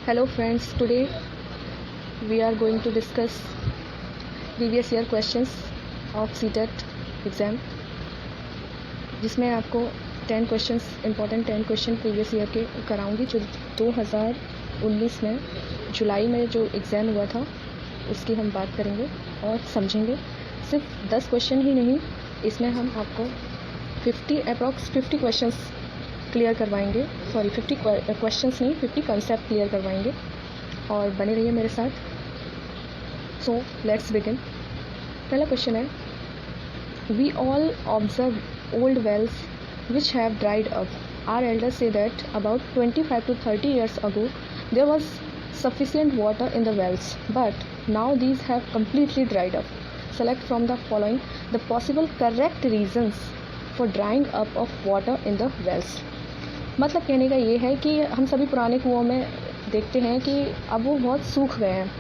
Hello friends, today we are going to discuss previous year questions of CTET exam, जिसमें आपको 10 questions important 10 question previous year के कराऊंगी जो 2019 में जुलाई में जो एग्ज़ाम हुआ था उसकी हम बात करेंगे और समझेंगे। सिर्फ 10 क्वेश्चन ही नहीं, इसमें हम आपको 50 क्वेश्चंस क्लियर करवाएंगे। 50 क्वेश्चंस नहीं, 50 कंसेप्ट क्लियर करवाएंगे और बने रहिए मेरे साथ। So let's begin. पहला क्वेश्चन है, we all observe old wells which have dried up. Our elders say that about 25 to 30 years ago there was sufficient water in the wells, but now these have completely dried up. Select from the following the possible correct reasons for drying up of water in the wells. मतलब कहने का ये है कि हम सभी पुराने कुओं में देखते हैं कि अब वो बहुत सूख गए हैं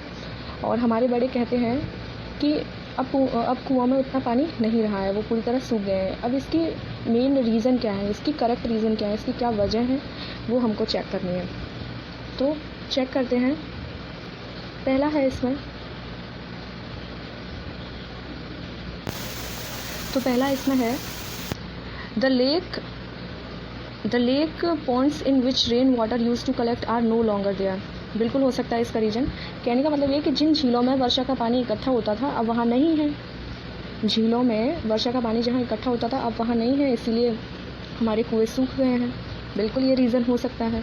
और हमारे बड़े कहते हैं कि अब कुआं में उतना पानी नहीं रहा है, वो पूरी तरह सूख गए हैं। अब इसकी मेन रीज़न क्या है, इसकी करेक्ट रीज़न क्या है, इसकी क्या वजह है, वो हमको चेक करनी है। तो चेक करते हैं। पहला है इसमें, तो पहला इसमें है the lake ponds in which rain water use to collect are no longer there. बिल्कुल हो सकता है इसका रीज़न। कहने का मतलब ये कि जिन झीलों में वर्षा का पानी इकट्ठा होता था अब वहाँ नहीं है। झीलों में वर्षा का पानी जहाँ इकट्ठा होता था अब वहाँ नहीं है, इसीलिए हमारे कुएं सूख गए हैं। बिल्कुल ये रीज़न हो सकता है।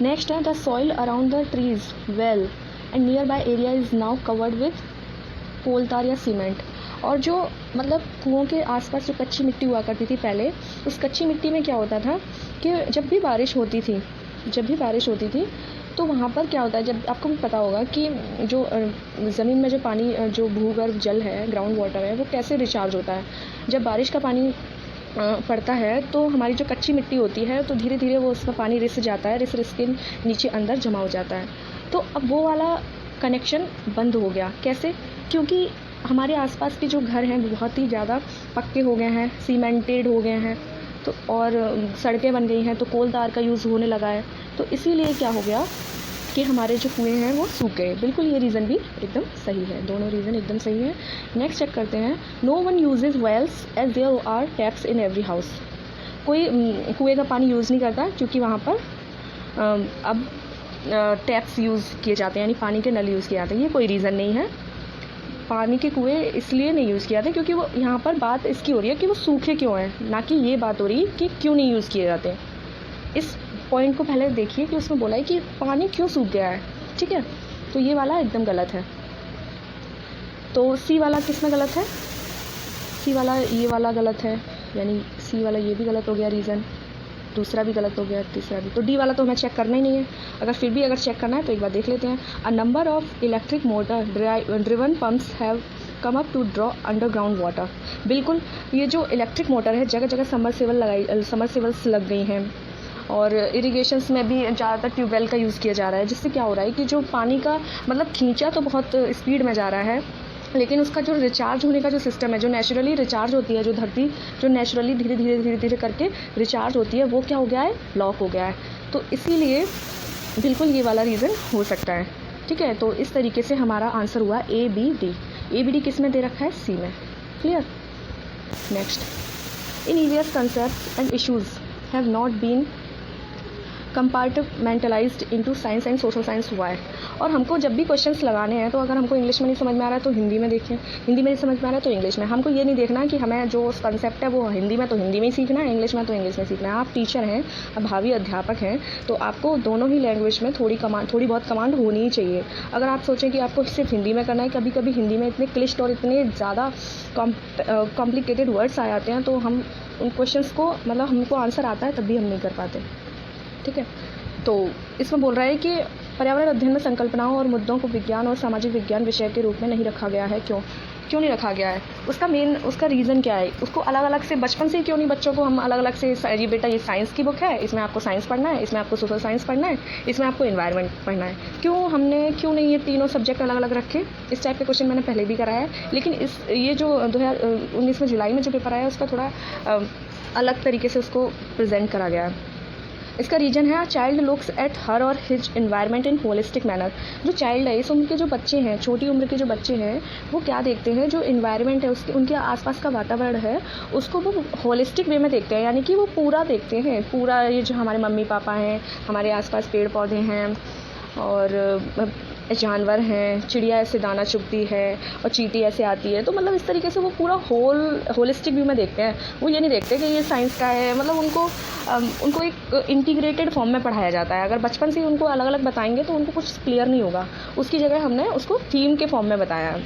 नेक्स्ट है, the soil around the trees well and nearby area is now covered with coal tar या सीमेंट। और जो मतलब कुओं के आसपास जो कच्ची मिट्टी हुआ करती थी पहले, उस कच्ची मिट्टी में क्या होता था कि जब भी बारिश होती थी तो वहाँ पर क्या होता है, जब आपको भी पता होगा कि जो ज़मीन में जो पानी जो भूगर्भ जल है, ग्राउंड वाटर है, वो कैसे रिचार्ज होता है। जब बारिश का पानी पड़ता है तो हमारी जो कच्ची मिट्टी होती है तो धीरे धीरे वो उसका पानी रिस जाता है, रिस के नीचे अंदर जमा हो जाता है। तो अब वो वाला कनेक्शन बंद हो गया। कैसे? क्योंकि हमारे आसपास के जो घर हैं बहुत ही ज़्यादा पक्के हो गए हैं, सीमेंटेड हो गए हैं, तो और सड़कें बन गई हैं, तो कोल तार का यूज़ होने लगा है। तो इसीलिए क्या हो गया कि हमारे जो कुएं हैं वो सूख गए। बिल्कुल ये रीज़न भी एकदम सही है, दोनों रीज़न एकदम सही है। नेक्स्ट चेक करते हैं, no one uses wells as there are taps in every house. कोई कुएं का पानी यूज़ नहीं करता क्योंकि वहाँ पर अब टैप्स यूज़ किए जाते हैं, यानी पानी के नल यूज़ किए जाते हैं। ये कोई रीज़न नहीं है। पानी के कुएं इसलिए नहीं यूज़ किए जाते क्योंकि वो यहाँ पर बात इसकी हो रही है कि वो सूखे क्यों हैं, ना कि ये बात हो रही कि क्यों नहीं यूज़ किए जाते। इस पॉइंट को पहले देखिए कि उसमें बोला है कि पानी क्यों सूख गया है। ठीक है, तो ये वाला एकदम गलत है। तो सी वाला किस में गलत है? सी वाला ये वाला गलत है, यानी सी वाला ये भी गलत हो गया रीज़न, दूसरा भी गलत हो गया, तीसरा भी। तो डी वाला तो हमें चेक करना ही नहीं है। अगर फिर भी अगर चेक करना है तो एक बार देख लेते हैं। A number of electric motor driven pumps have come up to draw underground water. बिल्कुल, ये जो इलेक्ट्रिक मोटर है जगह जगह समरसेबल्स लग गई हैं और इरिगेशंस में भी ज़्यादातर ट्यूबवेल का यूज़ किया जा रहा है, जिससे क्या हो रहा है कि जो पानी का मतलब खींचा तो बहुत स्पीड में जा रहा है, लेकिन उसका जो रिचार्ज होने का जो सिस्टम है, जो नेचुरली रिचार्ज होती है, जो धरती जो नेचुरली धीरे धीरे करके रिचार्ज होती है, वो क्या हो गया है, ब्लॉक हो गया है। तो इसीलिए बिल्कुल ये वाला रीज़न हो सकता है। ठीक है, तो इस तरीके से हमारा आंसर हुआ ए बी डी किस में दे रखा है? सी में। Clear? Next, in EVS concept and issues have not been compartmentalised into science and social science हुआ है। और हमको जब भी क्वेश्चंस लगाने हैं तो अगर हमको इंग्लिश में नहीं समझ में आ रहा है तो हिंदी में देखें, हिंदी में नहीं समझ में आ रहा है तो इंग्लिश में। हमको ये नहीं देखना कि हमें जो कंसेप्ट है वो हिंदी में तो हिंदी में ही सीखना है, इंग्लिश में तो इंग्लिश में सीखना है। आप टीचर हैं, आप भावी अध्यापक हैं, तो आपको दोनों ही लैंग्वेज में थोड़ी बहुत कमांड होनी ही चाहिए। अगर आप सोचें कि आपको सिर्फ हिंदी में करना है, कभी कभी हिंदी में इतने क्लिष्ट और इतने ज़्यादा कॉम्प्लिकेटेड वर्ड्स आ जाते हैं तो हम उन क्वेश्चंस को मतलब हमको आंसर आता है तब भी हम नहीं कर पाते। ठीक है, तो इसमें बोल रहा है कि पर्यावरण अध्ययन में संकल्पनाओं और मुद्दों को विज्ञान और सामाजिक विज्ञान विषय के रूप में नहीं रखा गया है। क्यों नहीं रखा गया है? उसका रीज़न क्या है? उसको अलग अलग से बचपन से क्यों नहीं बच्चों को हम अलग अलग से, ये बेटा ये साइंस की बुक है, इसमें आपको साइंस पढ़ना है, इसमें आपको सोशल साइंस पढ़ना है, इसमें आपको एनवायरनमेंट पढ़ना है। क्यों नहीं ये तीनों सब्जेक्ट अलग अलग रखे? इस टाइप के क्वेश्चन मैंने पहले भी कराया है, लेकिन ये जो 2019 में जुलाई में जो पेपर आया उसका थोड़ा अलग तरीके से उसको प्रेजेंट करा गया है। इसका रीजन है चाइल्ड लुक्स एट हर और हिज इन्वायरमेंट इन होलिस्टिक मैनर। जो चाइल्ड है, इस उम्र के जो बच्चे हैं, छोटी उम्र के जो बच्चे हैं, वो क्या देखते हैं, जो इन्वायरमेंट है उसके उनके आसपास का वातावरण है उसको वो होलिस्टिक वे में देखते हैं, यानी कि वो पूरा देखते हैं। पूरा ये जो हमारे मम्मी पापा हैं, हमारे आसपास पेड़ पौधे हैं और जानवर हैं, चिड़िया ऐसे दाना चुगती है और चींटी ऐसे आती है, तो मतलब इस तरीके से वो पूरा होलिस्टिक व्यू में देखते हैं। वो ये नहीं देखते कि ये साइंस का है, मतलब उनको एक इंटीग्रेटेड फॉर्म में पढ़ाया जाता है। अगर बचपन से ही उनको अलग अलग बताएंगे तो उनको कुछ क्लियर नहीं होगा, उसकी जगह हमने उसको थीम के फॉर्म में बताया है।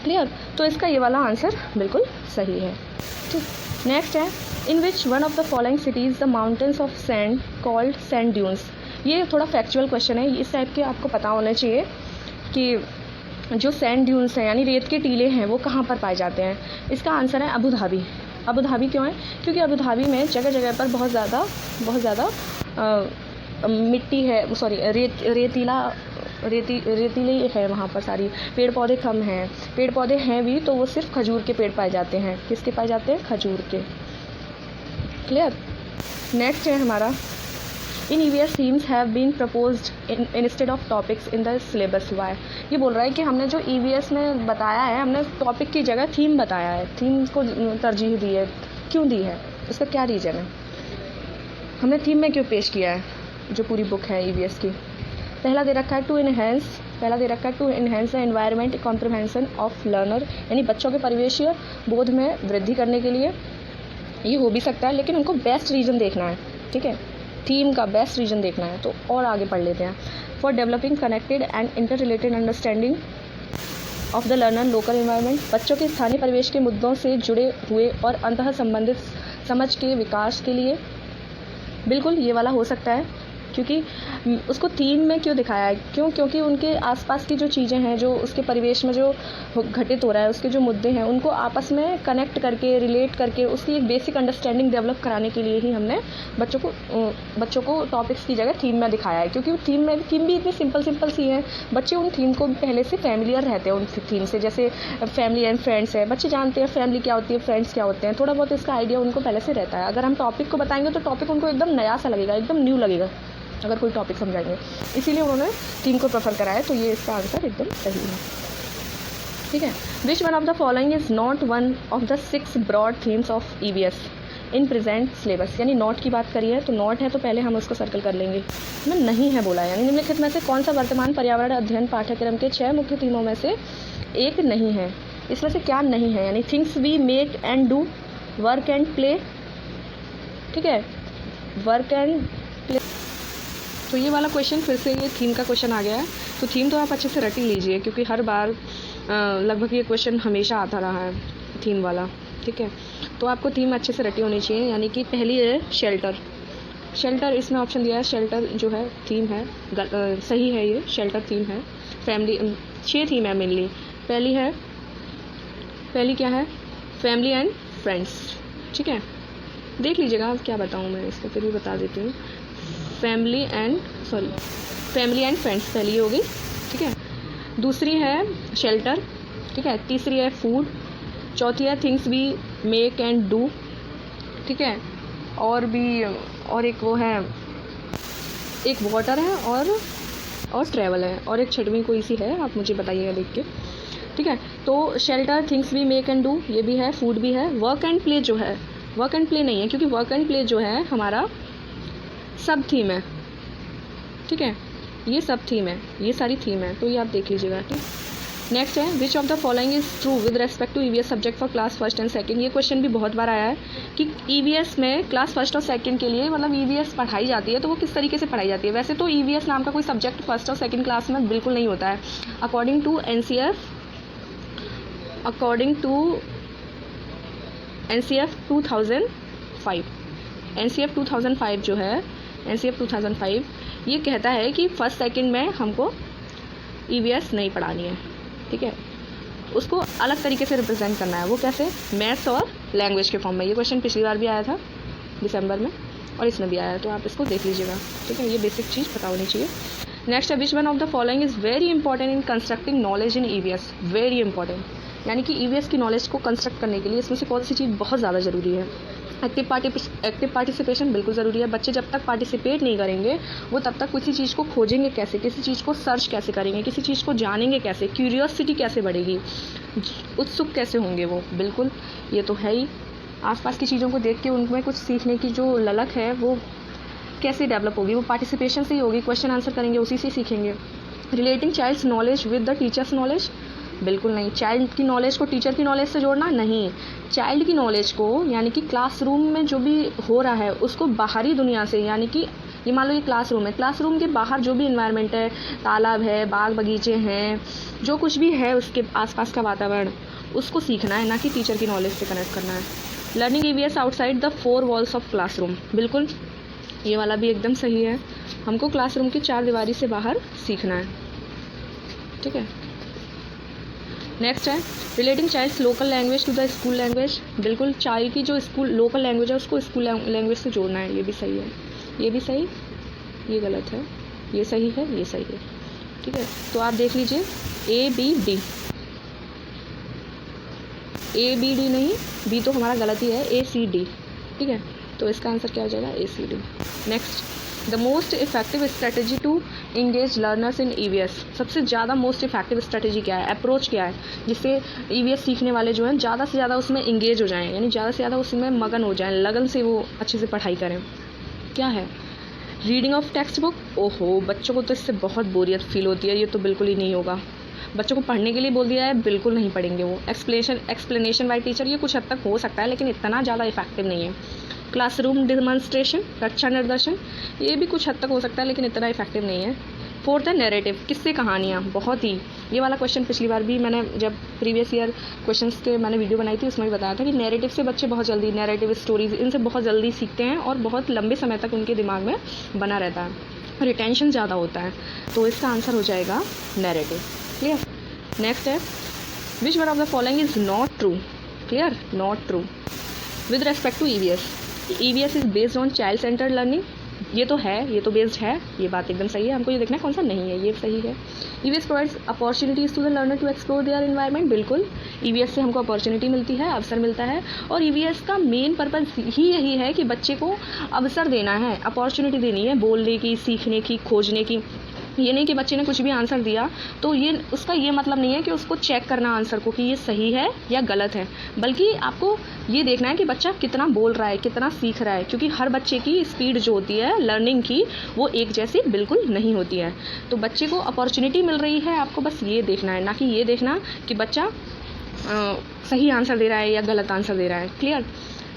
क्लियर? तो इसका ये वाला आंसर बिल्कुल सही है। ठीक, नेक्स्ट है, in which one of the following cities the mountains of sand called sand dunes. ये थोड़ा फैक्चुअल क्वेश्चन है, इस टाइप के आपको पता होना चाहिए कि जो सैंड ड्यून्स हैं यानी रेत के टीले हैं वो कहाँ पर पाए जाते हैं। इसका आंसर है अबू धाबी। अबू धाबी क्यों है? क्योंकि अबू धाबी में जगह जगह पर बहुत ज़्यादा मिट्टी है, सॉरी रेतीले है, वहाँ पर सारी पेड़ पौधे कम हैं। पेड़ पौधे हैं भी तो वो सिर्फ खजूर के पेड़ पाए जाते हैं। किसके पाए जाते हैं? खजूर के। क्लियर? नेक्स्ट है हमारा, इन EVS themes have been proposed instead of topics in the syllabus. Why? ये बोल रहा है कि हमने जो EVS में बताया है, हमने टॉपिक की जगह थीम बताया है, थीम को तरजीह दी है। क्यों दी है? उसका क्या रीज़न है? हमने थीम में क्यों पेश किया है जो पूरी बुक है EVS की? पहला दे रखा है to enhance the environment comprehension of learner, यानी बच्चों के परिवेशीय बोध में वृद्धि करने के लिए। ये हो भी सकता है, लेकिन उनको बेस्ट रीज़न देखना है। ठीक है, थीम का बेस्ट रीजन देखना है तो और आगे पढ़ लेते हैं। For developing connected and inter related understanding of the learner local environment, बच्चों के स्थानीय परिवेश के मुद्दों से जुड़े हुए और अंतः संबंधित समझ के विकास के लिए। बिल्कुल ये वाला हो सकता है, क्योंकि उसको थीम में क्यों दिखाया है? क्योंकि उनके आसपास की जो चीज़ें हैं, जो उसके परिवेश में जो घटित हो रहा है, उसके जो मुद्दे हैं, उनको आपस में कनेक्ट करके, रिलेट करके उसकी एक बेसिक अंडरस्टैंडिंग डेवलप कराने के लिए ही हमने बच्चों को टॉपिक्स की जगह थीम में दिखाया है। क्योंकि थीम भी इतनी सिंपल सी है, बच्चे उन थीम को पहले से फैमिलियर रहते हैं उन थीम से। जैसे फैमिली एंड फ्रेंड्स है, बच्चे जानते हैं फैमिली क्या होती है, फ्रेंड्स क्या होते हैं, थोड़ा बहुत इसका आइडिया उनको पहले से रहता है। अगर हम टॉपिक को बताएंगे तो टॉपिक उनको एकदम नया सा लगेगा, एकदम न्यू लगेगा अगर कोई टॉपिक समझाएंगे, इसीलिए उन्होंने थीम को प्रेफर करा है। तो ये इसका आंसर एकदम सही है। ठीक है, which one of the following is not one of the 6 broad themes of EVS in present syllabus. यानी नॉट की बात करी है तो नॉट है तो पहले हम उसको सर्कल कर लेंगे। मैं नहीं है बोला, यानी निम्नलिखित में से कौन सा वर्तमान पर्यावरण अध्ययन पाठ्यक्रम के 6 मुख्य थीमों में से एक नहीं है? इसमें से क्या नहीं है? यानी things we make and do, work and play. ठीक है, वर्क एंड प्ले। तो ये वाला क्वेश्चन फिर से ये थीम का क्वेश्चन आ गया है, तो थीम तो आप अच्छे से रट ही लीजिए, क्योंकि हर बार लगभग ये क्वेश्चन हमेशा आता रहा है थीम वाला। ठीक है, तो आपको थीम अच्छे से रटी होनी चाहिए। यानी कि पहली है शेल्टर, इसमें ऑप्शन दिया है शेल्टर जो है थीम है, सही है, ये शेल्टर थीम है। फैमिली 6 थीम है मेनली। पहली क्या है? Family and friends. ठीक है, देख लीजिएगा, अब क्या बताऊँ मैं इसको, फिर भी बता देती हूँ। फैमिली एंड फ्रेंड्स पहली हो गई। ठीक है, दूसरी है शेल्टर। ठीक है, तीसरी है फूड, चौथी है things we make and do. ठीक है, और एक वो है, एक वाटर है और ट्रैवल है, और एक छठवीं कोई सी है, आप मुझे बताइएगा देख के। ठीक है, तो shelter, things we make and do ये भी है, फूड भी है। वर्क एंड प्ले जो है, वर्क एंड प्ले नहीं है, क्योंकि वर्क एंड प्ले जो है हमारा सब थीम है। ठीक है, ये सब थीम है, ये सारी थीम है, तो ये आप देख लीजिएगा। ठीक, नेक्स्ट है which of the following is true with respect to EVS subject for class first and second. ये क्वेश्चन भी बहुत बार आया है कि EVS में क्लास फर्स्ट और सेकंड के लिए मतलब EVS पढ़ाई जाती है तो वो किस तरीके से पढ़ाई जाती है। वैसे तो EVS नाम का कोई सब्जेक्ट फर्स्ट और सेकंड क्लास में बिल्कुल नहीं होता है। अकॉर्डिंग टू NCF 2005 जो है, NCF 2005 ये कहता है कि फर्स्ट सेकंड में हमको EVS नहीं पढ़ानी है। ठीक है, उसको अलग तरीके से रिप्रेजेंट करना है। वो कैसे? मैथ्स और लैंग्वेज के फॉर्म में। ये क्वेश्चन पिछली बार भी आया था दिसंबर में, और इसमें भी आया है, तो आप इसको देख लीजिएगा। ठीक है, ये बेसिक चीज़ पता होनी चाहिए। नेक्स्ट है which one of the following is very important in constructing knowledge in EVS। Very important, यानी कि EVS की नॉलेज को कंस्ट्रक्ट करने के लिए इसमें से कौन सी चीज़ बहुत ज़्यादा ज़रूरी है एक्टिव पार्टिसिपेशन बिल्कुल ज़रूरी है। बच्चे जब तक पार्टिसिपेट नहीं करेंगे वो तब तक किसी चीज़ को खोजेंगे कैसे, किसी चीज़ को सर्च कैसे करेंगे, किसी चीज़ को जानेंगे कैसे, क्यूरियोसिटी कैसे बढ़ेगी, उत्सुक कैसे होंगे वो। बिल्कुल ये तो है ही। आसपास की चीज़ों को देख के उनमें कुछ सीखने की जो ललक है वो कैसे डेवलप होगी, वो पार्टिसिपेशन से ही होगी। क्वेश्चन आंसर करेंगे, उसी से सीखेंगे। Relating child's knowledge with the teacher's knowledge, बिल्कुल नहीं। चाइल्ड की नॉलेज को टीचर की नॉलेज से जोड़ना नहीं। चाइल्ड की नॉलेज को यानी कि क्लासरूम में जो भी हो रहा है उसको बाहरी दुनिया से, यानी कि ये मान लो ये क्लासरूम है, क्लासरूम के बाहर जो भी इन्वायरमेंट है, तालाब है, बाग बगीचे हैं, जो कुछ भी है उसके आसपास का वातावरण, उसको सीखना है, ना कि टीचर की नॉलेज से कनेक्ट करना है। Learning EVS outside the 4 walls of classroom, बिल्कुल ये वाला भी एकदम सही है। हमको क्लासरूम की 4 दीवारी से बाहर सीखना है, ठीक है। नेक्स्ट है relating child's local language to the school language, बिल्कुल चाइल्ड की जो स्कूल लोकल लैंग्वेज है उसको स्कूल लैंग्वेज से जोड़ना है। ये भी सही है, ये भी सही, ये गलत है, ये सही है, ये सही है, ठीक है। तो आप देख लीजिए ABD, ABD नहीं, B तो हमारा गलत ही है, ACD, ठीक है। तो इसका आंसर क्या हो जाएगा, ACD। Next, the most effective strategy to engage learners in EVS, सबसे ज़्यादा मोस्ट इफेक्टिव स्ट्रेटजी क्या है, अप्रोच क्या है जिससे EVS सीखने वाले जो हैं ज़्यादा से ज़्यादा उसमें इंगेज हो जाएं, यानी ज़्यादा से ज़्यादा उसमें मगन हो जाएं, लगन से वो अच्छे से पढ़ाई करें। क्या है, रीडिंग ऑफ टेक्स्ट बुक। ओहो, बच्चों को तो इससे बहुत बोरियत फील होती है, ये तो बिल्कुल ही नहीं होगा। बच्चों को पढ़ने के लिए बोल दिया है, बिल्कुल नहीं पढ़ेंगे वो। एक्सप्लेनेशन बाय टीचर, ये कुछ हद तक हो सकता है लेकिन इतना ज़्यादा इफेक्टिव नहीं है। क्लासरूम डेमोन्स्ट्रेशन, कक्षा निर्देशन, ये भी कुछ हद तक हो सकता है लेकिन इतना इफेक्टिव नहीं है। फोर्थ है नैरेटिव, किस्से कहानियाँ, बहुत ही, ये वाला क्वेश्चन पिछली बार भी मैंने जब प्रीवियस ईयर क्वेश्चंस के मैंने वीडियो बनाई थी उसमें भी बताया था कि नैरेटिव से बच्चे बहुत जल्दी, नैरेटिव स्टोरीज इनसे बहुत जल्दी सीखते हैं और बहुत लंबे समय तक उनके दिमाग में बना रहता है, रिटेंशन ज़्यादा होता है। तो इसका आंसर हो जाएगा नैरेटिव। क्लियर। नेक्स्ट है which one of the following is not true. Clear, not true with respect to EVS। EVS is based on child centred learning, ये तो है, ये तो बेस्ड है, ये बात एकदम सही है। हमको ये देखना है कौन सा नहीं है, ये सही है। EVS provides opportunities to the learner to explore their environment, बिल्कुल EVS से हमको अपॉर्चुनिटी मिलती है, अवसर मिलता है। और EVS का मेन पर्पज़ ही यही है कि बच्चे को अवसर देना है, अपॉर्चुनिटी देनी है बोलने की, सीखने की, खोजने की। ये नहीं कि बच्चे ने कुछ भी आंसर दिया तो ये उसका ये मतलब नहीं है कि उसको चेक करना आंसर को कि ये सही है या गलत है, बल्कि आपको ये देखना है कि बच्चा कितना बोल रहा है, कितना सीख रहा है, क्योंकि हर बच्चे की स्पीड जो होती है लर्निंग की वो एक जैसी बिल्कुल नहीं होती है। तो बच्चे को अपॉर्चुनिटी मिल रही है, आपको बस ये देखना है, ना कि ये देखना कि बच्चा सही आंसर दे रहा है या गलत आंसर दे रहा है। क्लियर।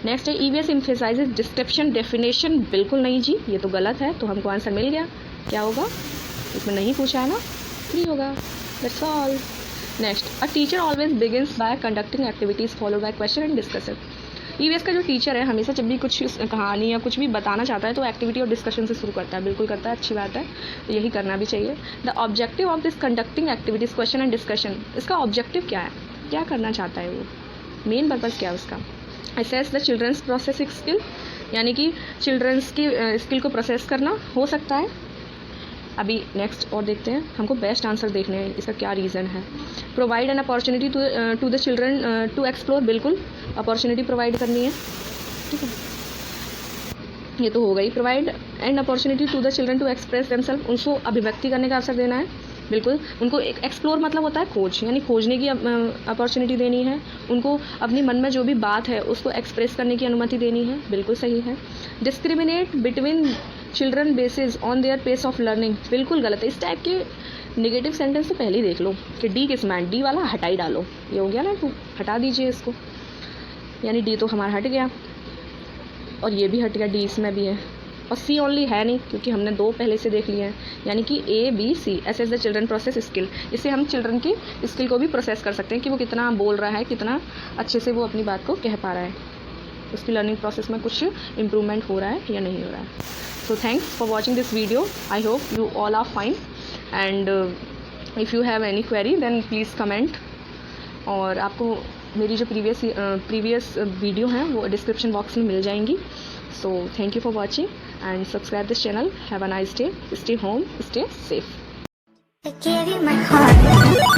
नेक्स्ट है EVS एम्फेसाइजेस डिस्क्रिप्शन डेफिनेशन, बिल्कुल नहीं जी, ये तो गलत है। तो हमको आंसर मिल गया, क्या होगा, इसमें नहीं पूछा है ना, नहीं होगा, that's all. Next, a teacher always begins bye conducting activities followed by question and discussion. EVS का जो टीचर है हमेशा जब भी कुछ कहानी या कुछ भी बताना चाहता है तो एक्टिविटी और डिस्कशन से शुरू करता है, बिल्कुल करता है, अच्छी बात है, तो यही करना भी चाहिए। The objective of this conducting activities question and discussion, इसका ऑब्जेक्टिव क्या है, क्या करना चाहता है वो, मेन पर्पज़ क्या है उसका। Assess the children's processing skill, यानी कि चिल्ड्रंस की स्किल को प्रोसेस करना हो सकता है। अभी नेक्स्ट और देखते हैं, हमको बेस्ट आंसर देखने हैं, इसका क्या रीज़न है। Provide an opportunity to the children to explore, बिल्कुल अपॉर्चुनिटी प्रोवाइड करनी है, ठीक है, ये तो हो गई। Provide an opportunity to the children to express themselves, उनको अभिव्यक्ति करने का अवसर देना है, बिल्कुल। उनको एक्सप्लोर मतलब होता है खोज, यानी खोजने की अपॉर्चुनिटी देनी है, उनको अपनी मन में जो भी बात है उसको एक्सप्रेस करने की अनुमति देनी है, बिल्कुल सही है। Discriminate between children basis on their pace of learning, बिल्कुल गलत है। इस टाइप के नेगेटिव सेंटेंस तो पहले ही देख लो कि D किस में, D वाला हटा ही डालो, ये हो गया ना, तो हटा दीजिए इसको, यानी D तो हमारा हट गया और ये भी हट गया, D इसमें भी है, और C ओनली है नहीं क्योंकि हमने 2 पहले से देख लिए हैं, यानी कि ABC। Assess the children process skill, इससे हम चिल्ड्रन की स्किल को भी प्रोसेस कर सकते हैं कि वो कितना बोल रहा है, कितना अच्छे से वो अपनी बात को कह पा रहा है, उसकी लर्निंग प्रोसेस में कुछ इम्प्रूवमेंट हो रहा है या नहीं हो रहा है। So thanks for watching this video. I hope you all are fine, and if you have any query then please comment। और आपको मेरी जो प्रीवियस वीडियो हैं वो डिस्क्रिप्शन बॉक्स में मिल जाएंगी। So thank you for watching and subscribe this channel. Have a nice day. Stay home, stay safe. I gave you my heart.